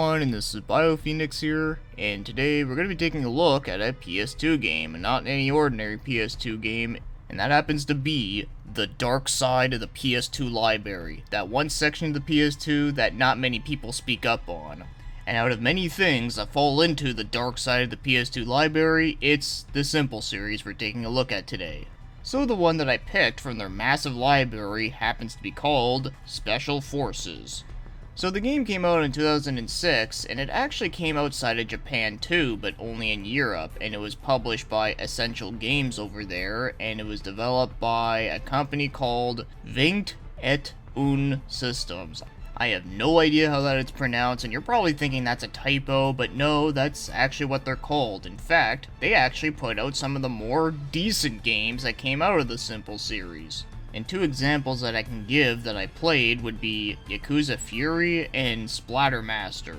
everyone, and this is BioPhoenix here, and today we're going to be taking a look at a PS2 game, and not any ordinary PS2 game, and that happens to be the dark side of the PS2 library, that one section of the PS2 that not many people speak up on. And out of many things that fall into the dark side of the PS2 library, it's the Simple series we're taking a look at today. So the one that I picked from their massive library happens to be called Special Forces. So the game came out in 2006, and it actually came outside of Japan too, but only in Europe, and it was published by Essential Games over there, and it was developed by a company called Vingt-et-un Systems. I have no idea how that is pronounced, and you're probably thinking that's a typo, but no, that's actually what they're called. In fact, they actually put out some of the more decent games that came out of the Simple series. And two examples that I can give that I played would be Yakuza Fury and Splattermaster.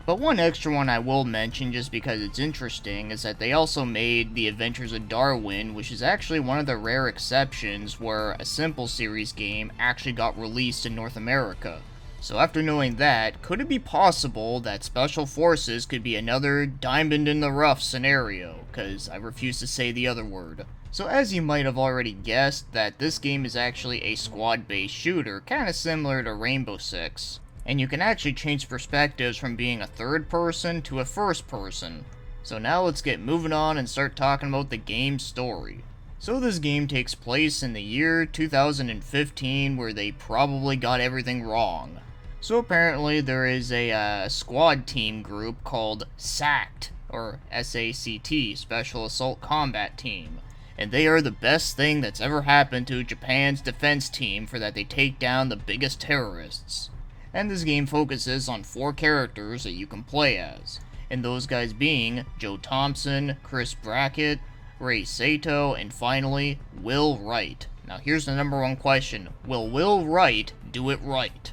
But one extra one I will mention just because it's interesting is that they also made The Adventures of Darwin, which is actually one of the rare exceptions where a Simple series game actually got released in North America. So after knowing that, could it be possible that Special Forces could be another diamond in the rough scenario? Because I refuse to say the other word. So as you might have already guessed, that this game is actually a squad-based shooter, kinda similar to Rainbow Six. And you can actually change perspectives from being a third person to a first person. So now let's get moving on and start talking about the game's story. So this game takes place in the year 2015, where they probably got everything wrong. So apparently there is a squad team group called SACT, or SACT, Special Assault Combat Team. And they are the best thing that's ever happened to Japan's defense team for that they take down the biggest terrorists. And this game focuses on 4 characters that you can play as, and those guys being Joe Thompson, Chris Brackett, Ray Sato, and finally, Will Wright. Now here's the number one question: will Will Wright do it right?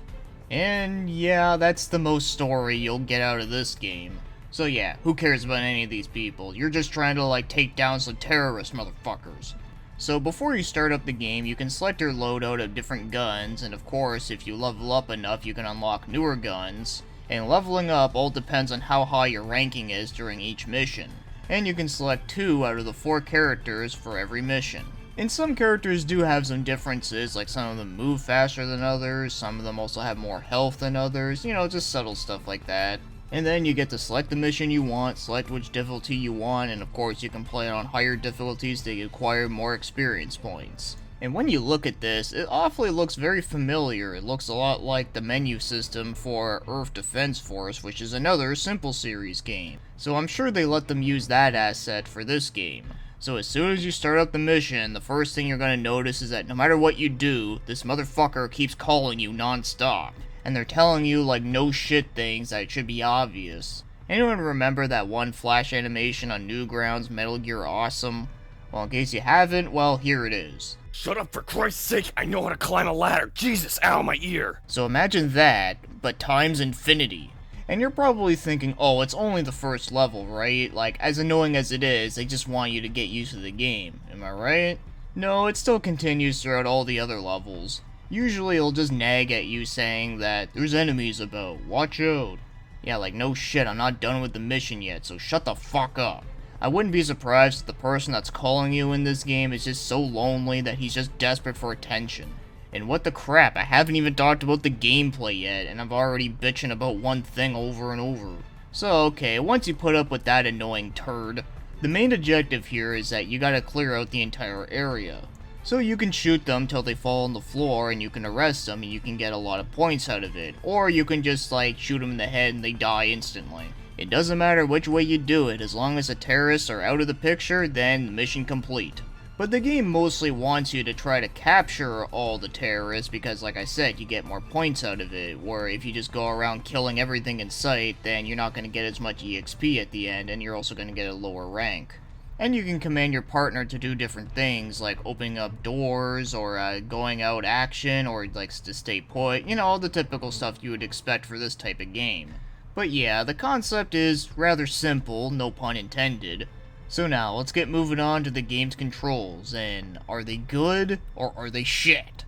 And yeah, that's the most story you'll get out of this game. So yeah, who cares about any of these people? You're just trying to take down some terrorist motherfuckers. So before you start up the game, you can select your loadout of different guns, and of course, if you level up enough, you can unlock newer guns. And leveling up all depends on how high your ranking is during each mission. And you can select 2 out of the 4 characters for every mission. And some characters do have some differences, like some of them move faster than others, some of them also have more health than others, just subtle stuff like that. And then you get to select the mission you want, select which difficulty you want, and of course you can play it on higher difficulties to acquire more experience points. And when you look at this, it awfully looks very familiar. It looks a lot like the menu system for Earth Defense Force, which is another Simple series game. So I'm sure they let them use that asset for this game. So as soon as you start up the mission, the first thing you're going to notice is that no matter what you do, this motherfucker keeps calling you non-stop. And they're telling you no shit things that should be obvious. Anyone remember that one flash animation on Newgrounds Metal Gear Awesome? Well, in case you haven't, well, here it is. Shut up, for Christ's sake, I know how to climb a ladder. Jesus, ow, my ear. So imagine that, but times infinity. And you're probably thinking, oh, it's only the first level, right? As annoying as it is, they just want you to get used to the game. Am I right? No, it still continues throughout all the other levels. Usually it'll just nag at you saying that there's enemies about, watch out. Yeah, no shit, I'm not done with the mission yet, so shut the fuck up. I wouldn't be surprised if the person that's calling you in this game is just so lonely that he's just desperate for attention. And what the crap, I haven't even talked about the gameplay yet, and I'm already bitching about one thing over and over. So okay, once you put up with that annoying turd, the main objective here is that you gotta clear out the entire area. So you can shoot them till they fall on the floor, and you can arrest them, and you can get a lot of points out of it. Or you can just shoot them in the head and they die instantly. It doesn't matter which way you do it, as long as the terrorists are out of the picture, then the mission complete. But the game mostly wants you to try to capture all the terrorists because, like I said, you get more points out of it, where if you just go around killing everything in sight, then you're not going to get as much EXP at the end, and you're also going to get a lower rank. And you can command your partner to do different things, like opening up doors, or going out action, or to stay put, all the typical stuff you would expect for this type of game. But yeah, the concept is rather simple, no pun intended. So now, let's get moving on to the game's controls, and are they good, or are they shit?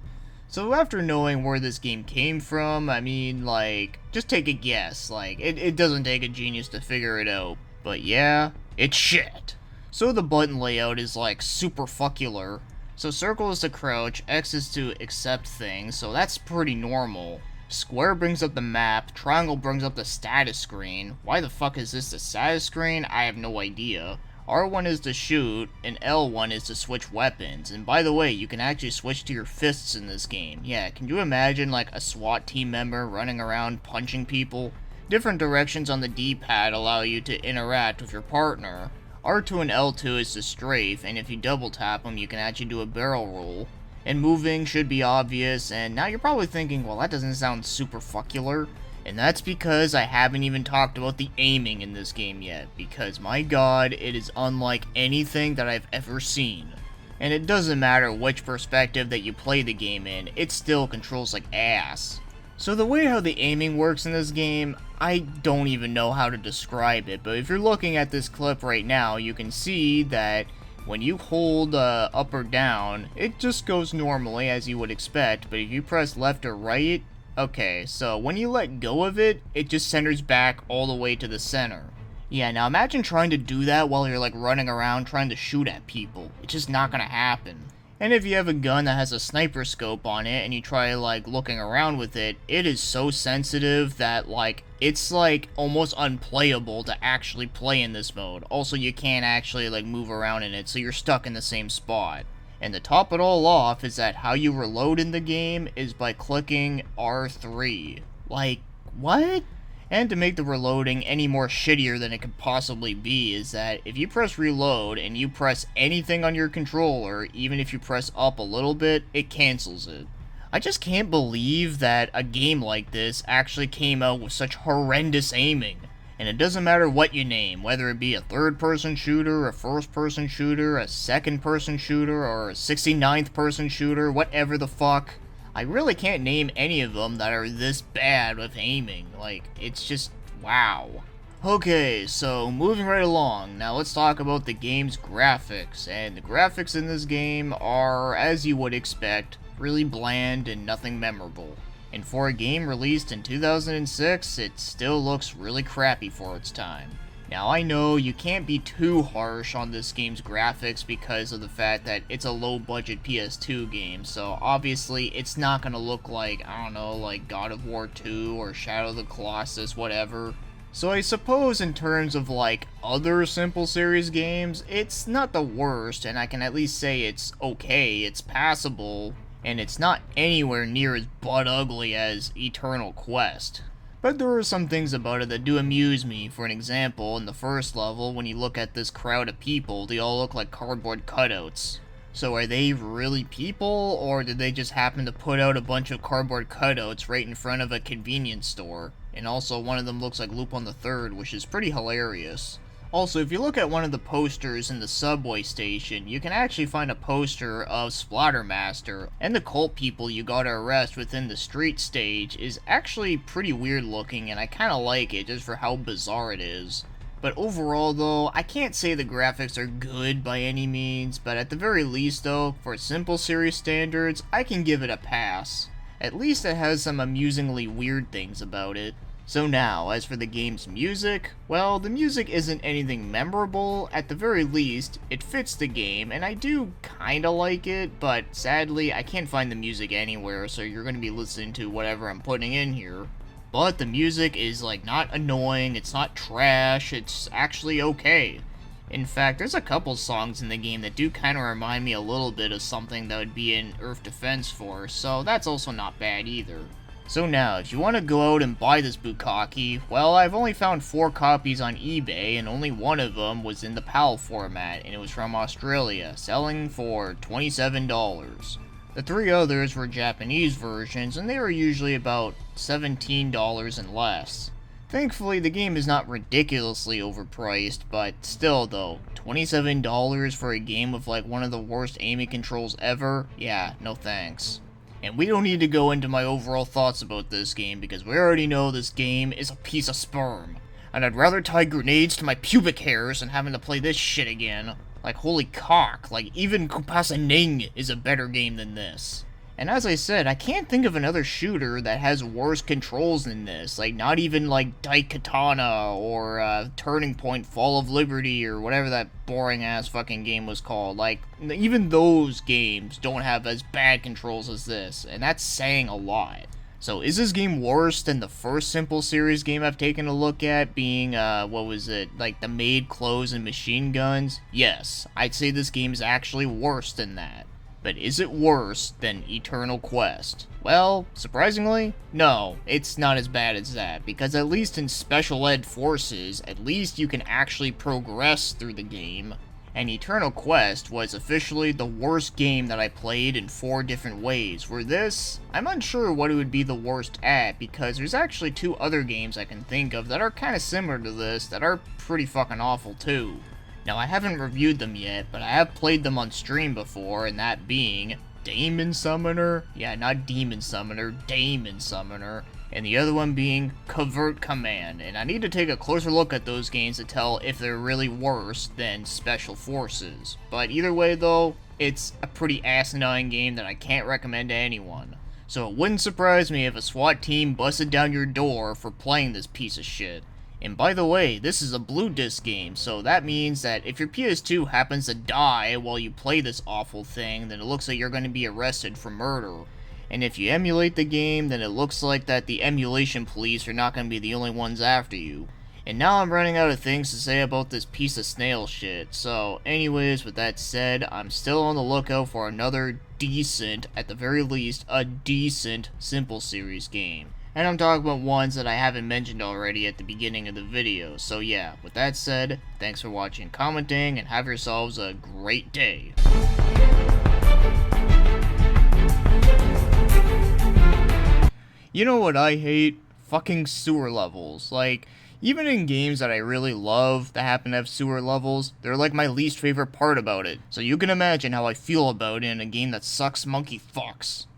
So after knowing where this game came from, I mean, like, just take a guess. Like, it doesn't take a genius to figure it out. But yeah, it's shit. So the button layout is like super fuckular. So circle is to crouch, X is to accept things, so that's pretty normal. Square brings up the map, triangle brings up the status screen. Why the fuck is this the status screen? I have no idea. R1 is to shoot, and L1 is to switch weapons. And by the way, you can actually switch to your fists in this game. Yeah, can you imagine like a SWAT team member running around punching people? Different directions on the D-pad allow you to interact with your partner. R2 and L2 is to strafe, and if you double tap them, you can actually do a barrel roll. And moving should be obvious, and now you're probably thinking, well, that doesn't sound super fuckular. And that's because I haven't even talked about the aiming in this game yet, because my god, it is unlike anything that I've ever seen. And it doesn't matter which perspective that you play the game in, it still controls like ass. So the way how the aiming works in this game, I don't even know how to describe it, but if you're looking at this clip right now, you can see that when you hold up or down, it just goes normally as you would expect, but if you press left or right, okay, so when you let go of it, it just centers back all the way to the center. Yeah, now imagine trying to do that while you're like running around trying to shoot at people. It's just not gonna happen. And if you have a gun that has a sniper scope on it and you try like looking around with it, it is so sensitive that like it's like almost unplayable to actually play in this mode. Also, you can't actually like move around in it, so you're stuck in the same spot. And to top it all off is that how you reload in the game is by clicking R3. Like, what? And to make the reloading any more shittier than it could possibly be is that if you press reload and you press anything on your controller, even if you press up a little bit, it cancels it. I just can't believe that a game like this actually came out with such horrendous aiming. And it doesn't matter what you name, whether it be a third-person shooter, a first-person shooter, a second-person shooter, or a 69th person shooter, whatever the fuck. I really can't name any of them that are this bad with aiming. Like, it's just, wow. Okay, so moving right along, now let's talk about the game's graphics. And the graphics in this game are, as you would expect, really bland and nothing memorable. And for a game released in 2006, it still looks really crappy for its time. Now I know you can't be too harsh on this game's graphics because of the fact that it's a low-budget PS2 game, so obviously it's not gonna look like, I don't know, like God of War 2 or Shadow of the Colossus, whatever. So I suppose in terms of like other Simple Series games, it's not the worst, and I can at least say it's okay, it's passable, and it's not anywhere near as butt ugly as Eternal Quest. But there are some things about it that do amuse me. For an example, in the first level, when you look at this crowd of people, they all look like cardboard cutouts. So are they really people, or did they just happen to put out a bunch of cardboard cutouts right in front of a convenience store? And also, one of them looks like Lupin the Third, which is pretty hilarious. Also, if you look at one of the posters in the subway station, you can actually find a poster of Splattermaster, and the cult people you gotta arrest within the street stage is actually pretty weird looking, and I kinda like it just for how bizarre it is. But overall though, I can't say the graphics are good by any means, but at the very least though, for Simple Series standards, I can give it a pass. At least it has some amusingly weird things about it. So now, as for the game's music, well, the music isn't anything memorable. At the very least, it fits the game, and I do kinda like it, but sadly, I can't find the music anywhere, so you're gonna be listening to whatever I'm putting in here. But the music is, like, not annoying, it's not trash, it's actually okay. In fact, there's a couple songs in the game that do kinda remind me a little bit of something that would be in Earth Defense Force, so that's also not bad either. So now, if you want to go out and buy this bukkake, well, I've only found 4 copies on eBay, and only one of them was in the PAL format, and it was from Australia, selling for $27. The 3 others were Japanese versions, and they were usually about $17 and less. Thankfully, the game is not ridiculously overpriced, but still though, $27 for a game with like one of the worst aiming controls ever? Yeah, no thanks. And we don't need to go into my overall thoughts about this game, because we already know this game is a piece of sperm. And I'd rather tie grenades to my pubic hairs than having to play this shit again. Like, holy cock, like, even Kupasaning is a better game than this. And as I said, I can't think of another shooter that has worse controls than this. Like, not even like Daikatana or Turning Point Fall of Liberty or whatever that boring ass fucking game was called. Like, even those games don't have as bad controls as this, and that's saying a lot. So is this game worse than the first Simple Series game I've taken a look at, being, what was it, like the Made Clothes and Machine Guns? Yes, I'd say this game is actually worse than that. But is it worse than Eternal Quest? Well, surprisingly, no, it's not as bad as that, because at least in Special Ed Forces, at least you can actually progress through the game. And Eternal Quest was officially the worst game that I played in 4 different ways, where this, I'm unsure what it would be the worst at, because there's actually 2 other games I can think of that are kinda similar to this that are pretty fucking awful too. Now, I haven't reviewed them yet, but I have played them on stream before, and that being Damon Summoner, yeah, not Demon Summoner, Damon Summoner, and the other one being Covert Command, and I need to take a closer look at those games to tell if they're really worse than Special Forces. But either way though, it's a pretty asinine game that I can't recommend to anyone. So it wouldn't surprise me if a SWAT team busted down your door for playing this piece of shit. And by the way, this is a blue disc game, so that means that if your PS2 happens to die while you play this awful thing, then it looks like you're going to be arrested for murder. And if you emulate the game, then it looks like that the emulation police are not going to be the only ones after you. And now I'm running out of things to say about this piece of snail shit, so anyways, with that said, I'm still on the lookout for another decent, at the very least, a decent Simple Series game. And I'm talking about ones that I haven't mentioned already at the beginning of the video. So yeah, with that said, thanks for watching and commenting, and have yourselves a great day. You know what I hate? Fucking sewer levels. Like, even in games that I really love that happen to have sewer levels, they're like my least favorite part about it. So you can imagine how I feel about it in a game that sucks monkey fucks.